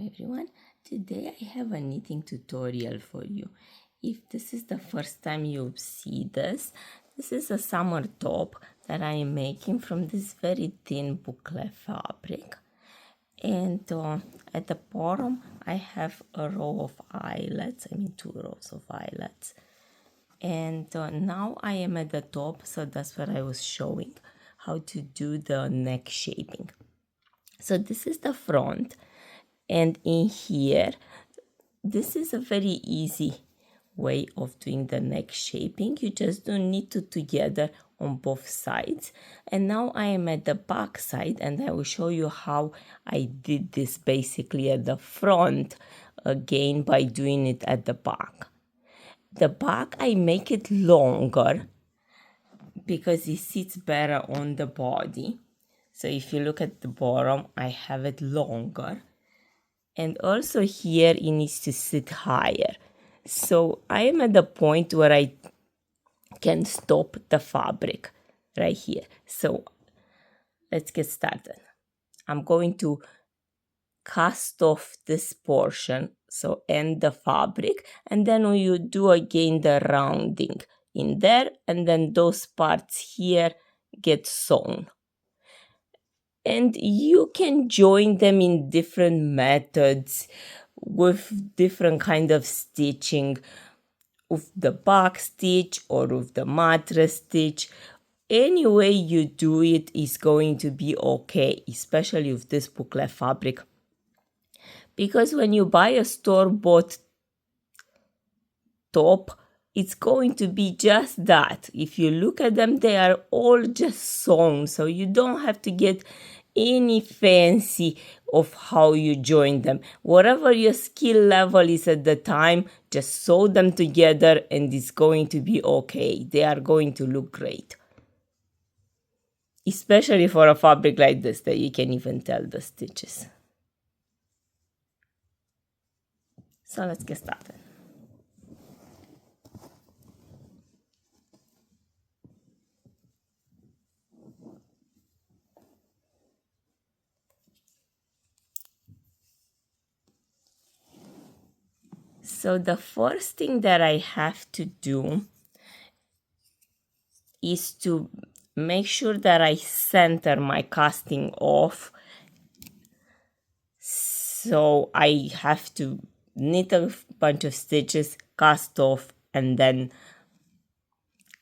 everyone. Today I have a knitting tutorial for you. If this is the first time you see this is a summer top that I am making from this very thin boucle fabric. And at the bottom I have a row of eyelets, 2 rows of eyelets. And now I am at the top, so that's what I was showing, how to do the neck shaping. So this is the front. And in here, this is a very easy way of doing the neck shaping. You just do knit two together on both sides. And now I am at the back side, and I will show you how I did this basically at the front again by doing it at the back. The back, I make it longer because it sits better on the body. So if you look at the bottom, I have it longer. And also here it needs to sit higher. So I am at the point where I can stop the fabric right here. So let's get started. I'm going to cast off this portion, so end the fabric, and then you do again the rounding in there, and then those parts here get sewn. And you can join them in different methods with different kind of stitching, with the back stitch or with the mattress stitch. Any way you do it is going to be okay, especially with this boucle fabric. Because when you buy a store-bought top, it's going to be just that. If you look at them, they are all just sewn, so you don't have to get any fancy of how you join them. Whatever your skill level is at the time, just sew them together and it's going to be okay. They are going to look great. Especially for a fabric like this that you can even tell the stitches. So let's get started. So the first thing that I have to do is to make sure that I center my casting off. So I have to knit a bunch of stitches, cast off, and then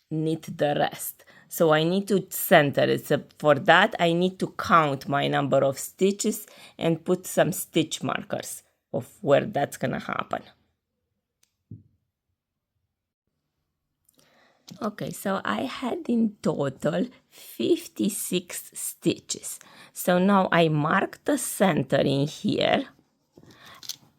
knit the rest. So I need to center it. So for that, I need to count my number of stitches and put some stitch markers of where that's gonna happen. Okay, so I had in total 56 stitches. So now I mark the center in here,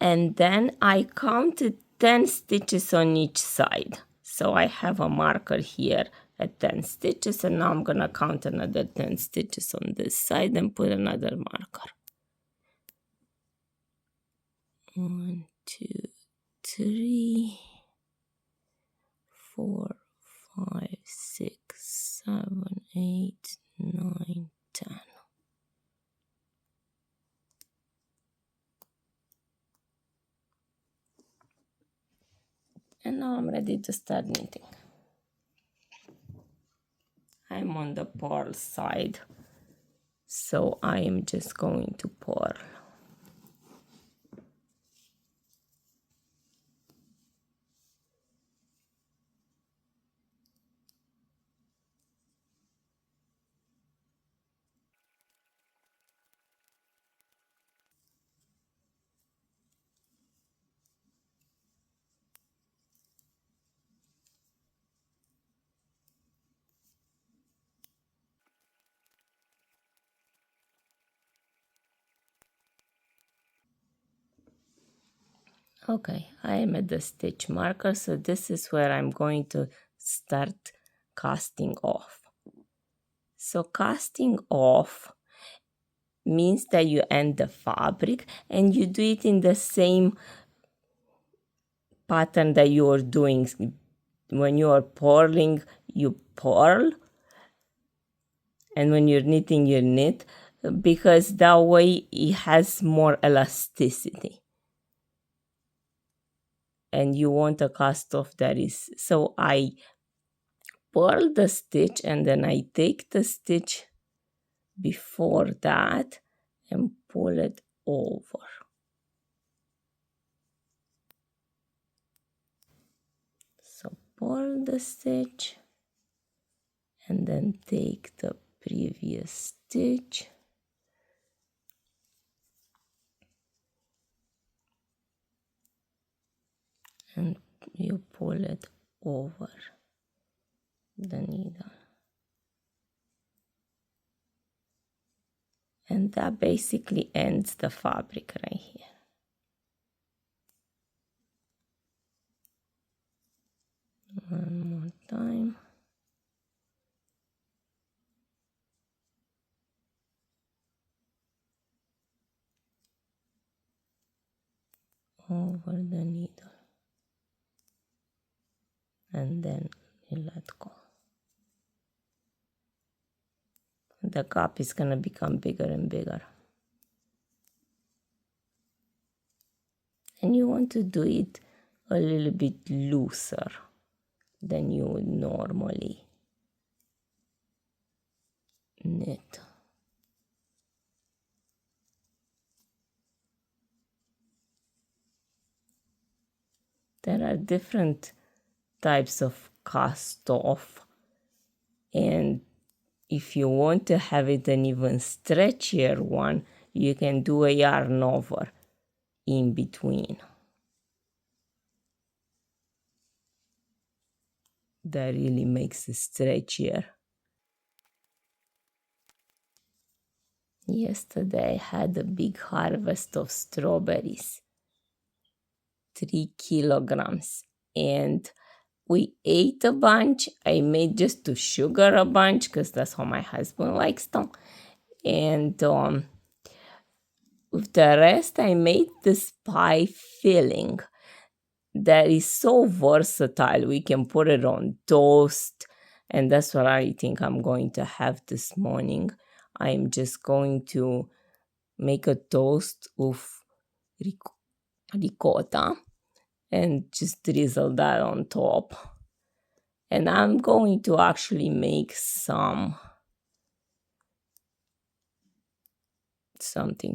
and then I counted 10 stitches on each side. So I have a marker here at 10 stitches, and now I'm gonna count another 10 stitches on this side and put another marker. 1, 2, 3, 4, 5, 6, 7, 8, 9, 10. And now I'm ready to start knitting. I'm on the purl side, so I am just going to purl. Okay, I am at the stitch marker, so this is where I'm going to start casting off. So casting off means that you end the fabric and you do it in the same pattern that you are doing. When you are purling, you purl, and when you're knitting, you knit. because that way it has more elasticity. And you want a cast off that is, so I purl the stitch and then I take the stitch before that and pull it over. So purl the stitch and then take the previous stitch and you pull it over the needle. And that basically ends the fabric right here. One more time. Over the needle. And then you let go. The gap is going to become bigger and bigger. And you want to do it a little bit looser than you would normally knit. There are different types of cast off, and if you want to have it an even stretchier one, you can do a yarn over in between. That really makes it stretchier. Yesterday I had a big harvest of strawberries, 3 kilograms, and we ate a bunch. I made just to sugar a bunch because that's how my husband likes them. And with the rest, I made this pie filling that is so versatile. We can put it on toast, and that's what I think I'm going to have this morning. I'm just going to make a toast with ricotta and just drizzle that on top. And I'm going to actually make something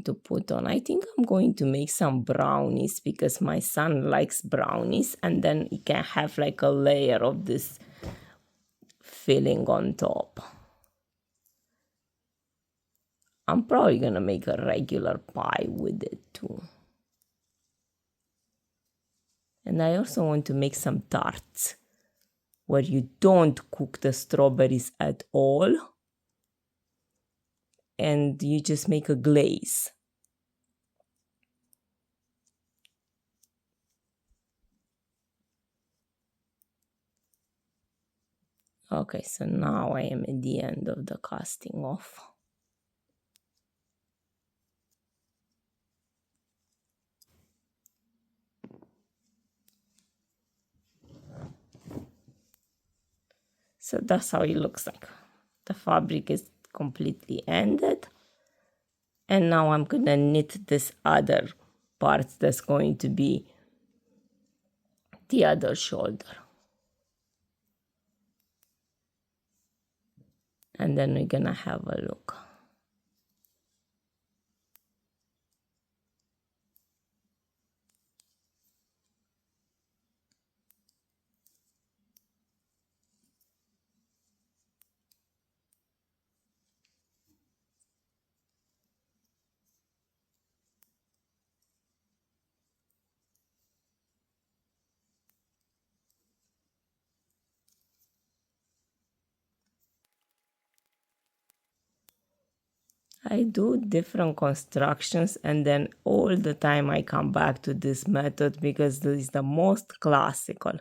to put on. I think I'm going to make some brownies because my son likes brownies, and then you can have like a layer of this filling on top. I'm probably gonna make a regular pie with it too. And I also want to make some tarts where you don't cook the strawberries at all and you just make a glaze. Okay, so now I am at the end of the casting off. So that's how it looks like. The fabric is completely ended. And now I'm gonna knit this other part that's going to be the other shoulder. And then we're gonna have a look. I do different constructions and then all the time I come back to this method because this is the most classical.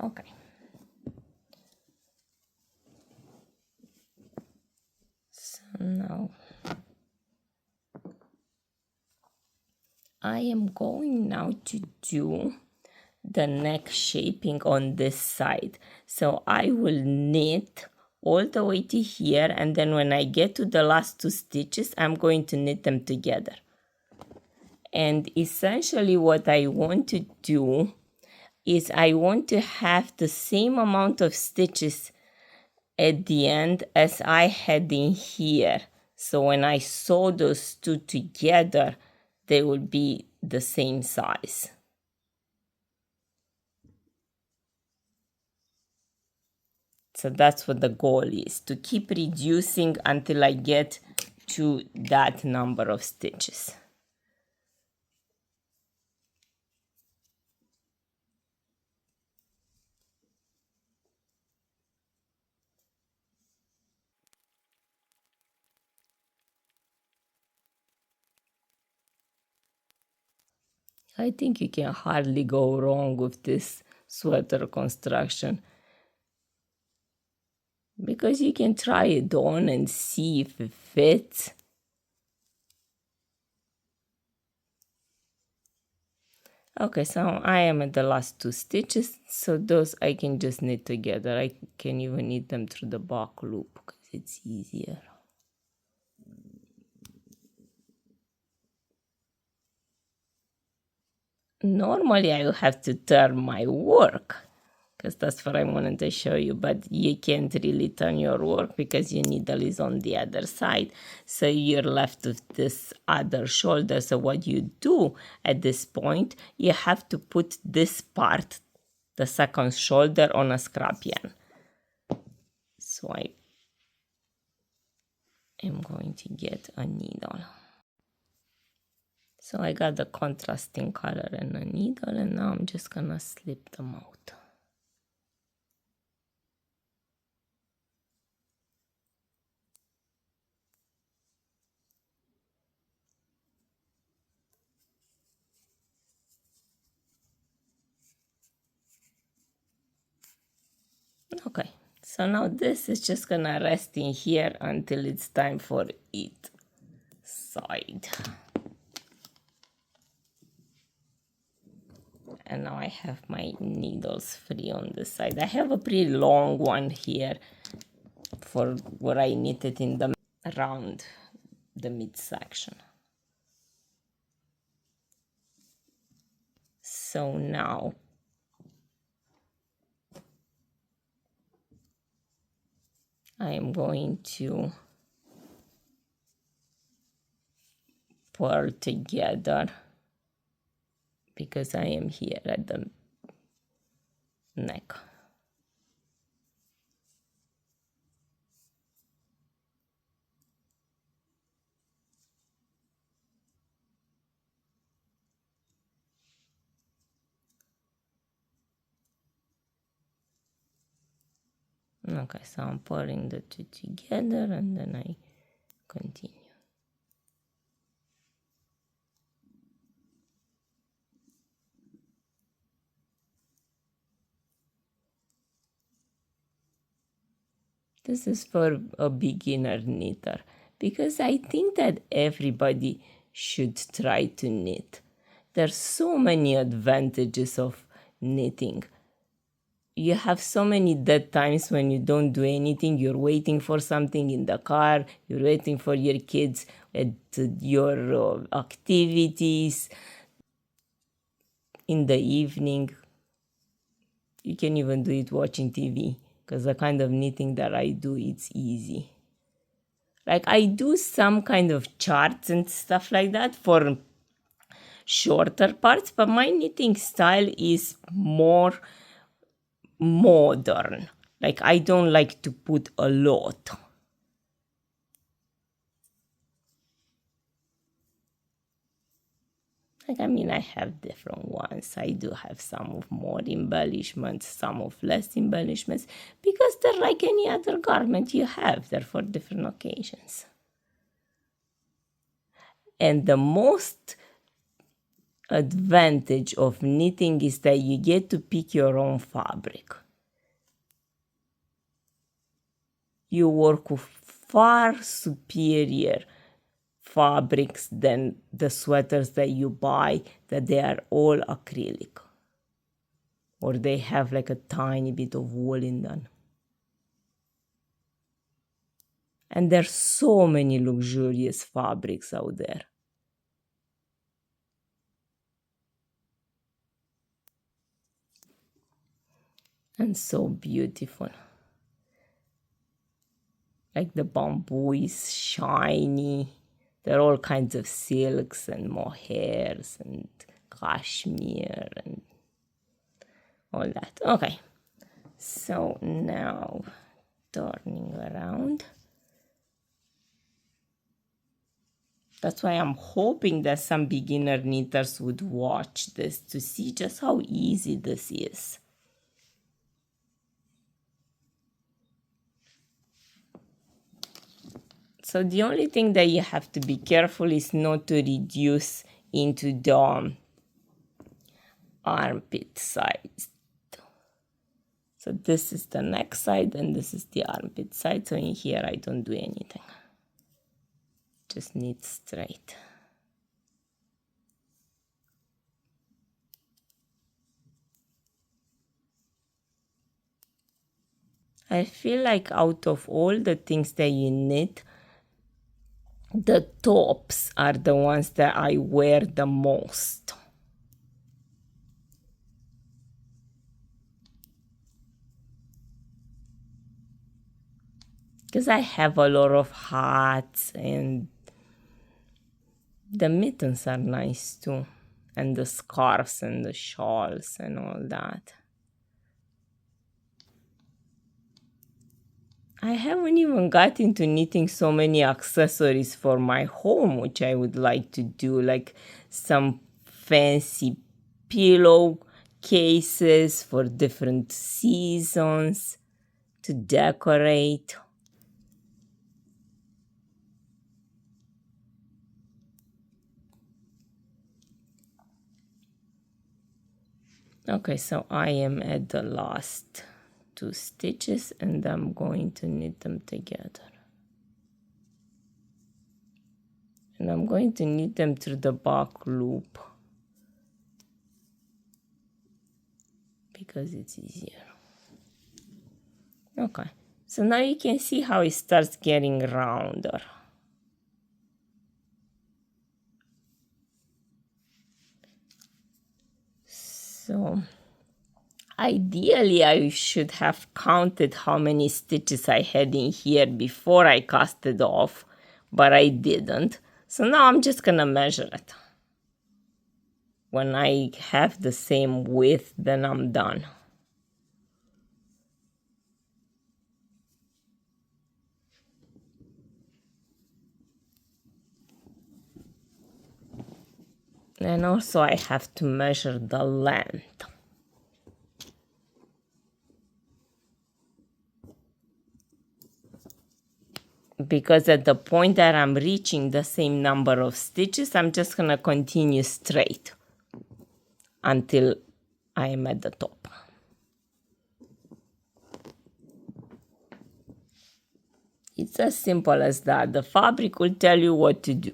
Okay. So now I am going now to do the neck shaping on this side. So I will knit all the way to here, and then when I get to the last 2 stitches, I'm going to knit them together. And essentially what I want to do is I want to have the same amount of stitches at the end as I had in here. So when I sew those two together, they will be the same size. So that's what the goal is, to keep reducing until I get to that number of stitches. I think you can hardly go wrong with this sweater construction, because you can try it on and see if it fits. Okay, so I am at the last 2 stitches, so those I can just knit together. I can even knit them through the back loop because it's easier. Normally I will have to turn my work, because that's what I wanted to show you, but you can't really turn your work because your needle is on the other side, so you're left with this other shoulder. So what you do at this point, you have to put this part, the second shoulder, on a scrap yarn. So I am going to get a needle. So I got the contrasting color and a needle, and now I'm just gonna slip them out. Okay, so now this is just gonna rest in here until it's time for it side. And now I have my needles free on this side. I have a pretty long one here for where I knitted in the around the midsection. So now I am going to purl together, because I am here at the neck. Okay, so I'm pulling the two together and then I continue. This is for a beginner knitter, because I think that everybody should try to knit. There's so many advantages of knitting. You have so many dead times when you don't do anything. You're waiting for something in the car, you're waiting for your kids at your activities. In the evening, you can even do it watching TV, because the kind of knitting that I do, it's easy. Like, I do some kind of charts and stuff like that for shorter parts, but my knitting style is more modern. Like, I don't like to put a lot. Like, I mean, I have different ones. I do have some of more embellishments, some of less embellishments, because they're like any other garment you have. They're for different occasions. And the most advantage of knitting is that you get to pick your own fabric. You work with far superior fabrics than the sweaters that you buy, that they are all acrylic, or they have like a tiny bit of wool in them. And there's so many luxurious fabrics out there. And so beautiful. Like the bamboo is shiny. There are all kinds of silks and mohairs and cashmere and all that. Okay, so now turning around. That's why I'm hoping that some beginner knitters would watch this to see just how easy this is. So the only thing that you have to be careful is not to reduce into the armpit side. So this is the neck side and this is the armpit side. So in here I don't do anything. Just knit straight. I feel like out of all the things that you knit, the tops are the ones that I wear the most. Because I have a lot of hats and the mittens are nice too. And the scarves and the shawls and all that. I haven't even got into knitting so many accessories for my home, which I would like to do, like some fancy pillow cases for different seasons to decorate. Okay, so I am at the last 2 stitches and I'm going to knit them together. And I'm going to knit them through the back loop because it's easier. Okay, so now you can see how it starts getting rounder. So ideally I should have counted how many stitches I had in here before I cast it off, but I didn't. So now I'm just gonna measure it. When I have the same width, then I'm done. And also I have to measure the length. Because at the point that I'm reaching the same number of stitches, I'm just going to continue straight until I am at the top. It's as simple as that. The fabric will tell you what to do.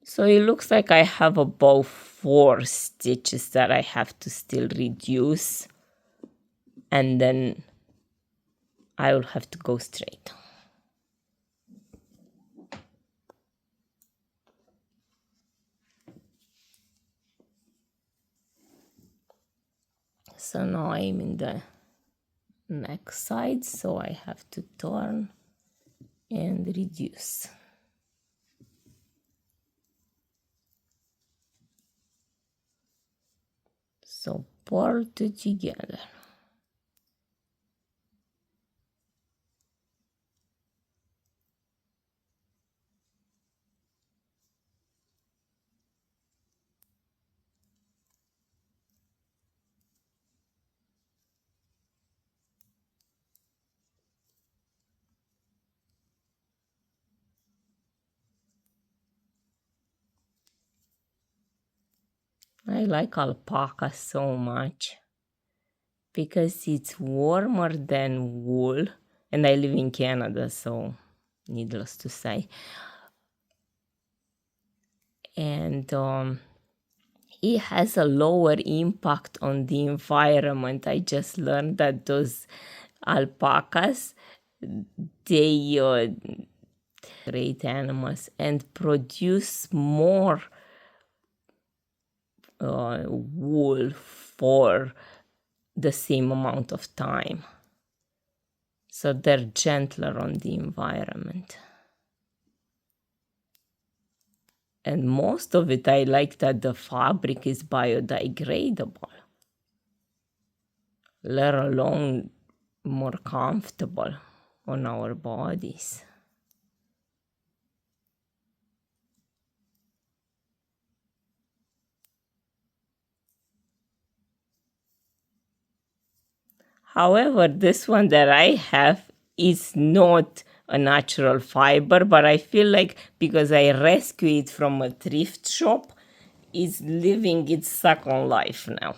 So it looks like I have about 4 stitches that I have to still reduce. And then I will have to go straight. So now I'm in the neck side, so I have to turn and reduce. So pull it together. I like alpaca so much because it's warmer than wool, and I live in Canada, so needless to say. And it has a lower impact on the environment. I just learned that those alpacas, they great animals and produce more wool for the same amount of time. So they're gentler on the environment. And most of it, I like that the fabric is biodegradable, let alone more comfortable on our bodies. However, this one that I have is not a natural fiber, but I feel like because I rescued it from a thrift shop, it's living its second life now.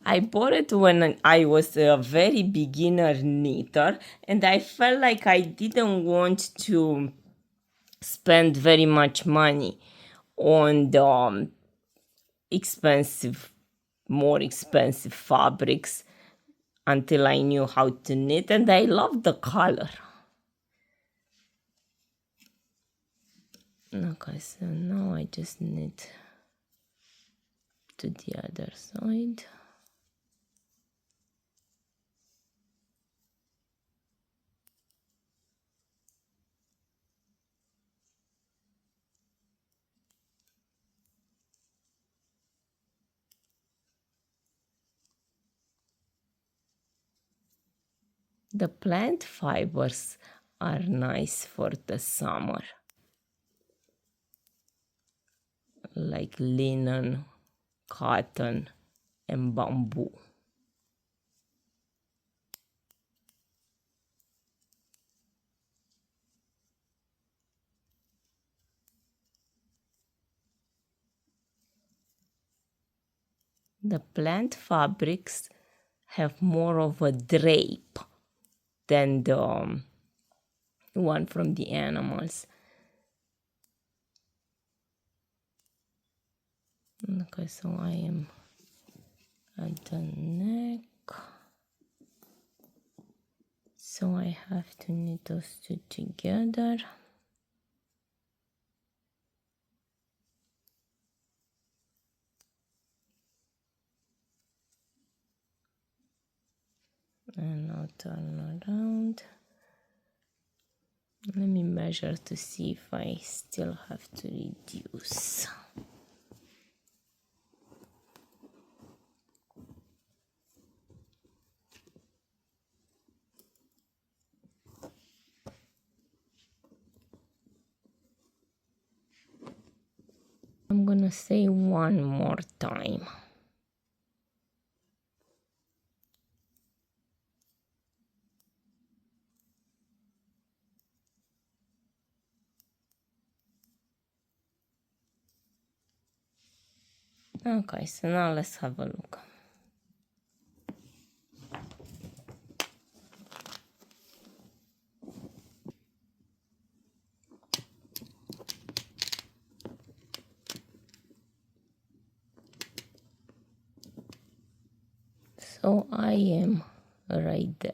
I bought it when I was a very beginner knitter, and I felt like I didn't want to spend very much money on the more expensive fabrics until I knew how to knit, and I loved the color. Okay, so now I just knit to the other side. The plant fibers are nice for the summer, like linen, cotton, and bamboo. The plant fabrics have more of a drape than the one from the animals. Okay, so I am at the neck. So I have to knit those two together. And now turn around. Let me measure to see if I still have to reduce. I'm gonna say one more time. Okay, so now let's have a look. So I am right there.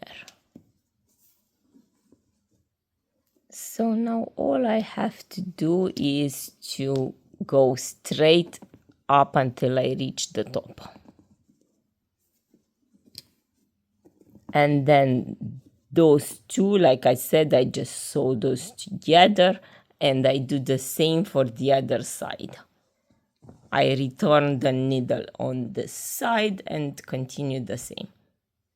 So now all I have to do is to go straight up until I reach the top. And then those two, like I said, I just sew those together, and I do the same for the other side. I return the needle on this side and continue the same.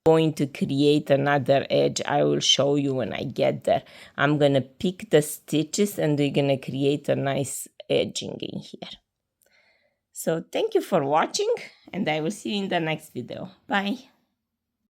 Going to create another edge. I will show you when I get there. I'm gonna pick the stitches and we're gonna create a nice edging in here. So thank you for watching, and I will see you in the next video. Bye.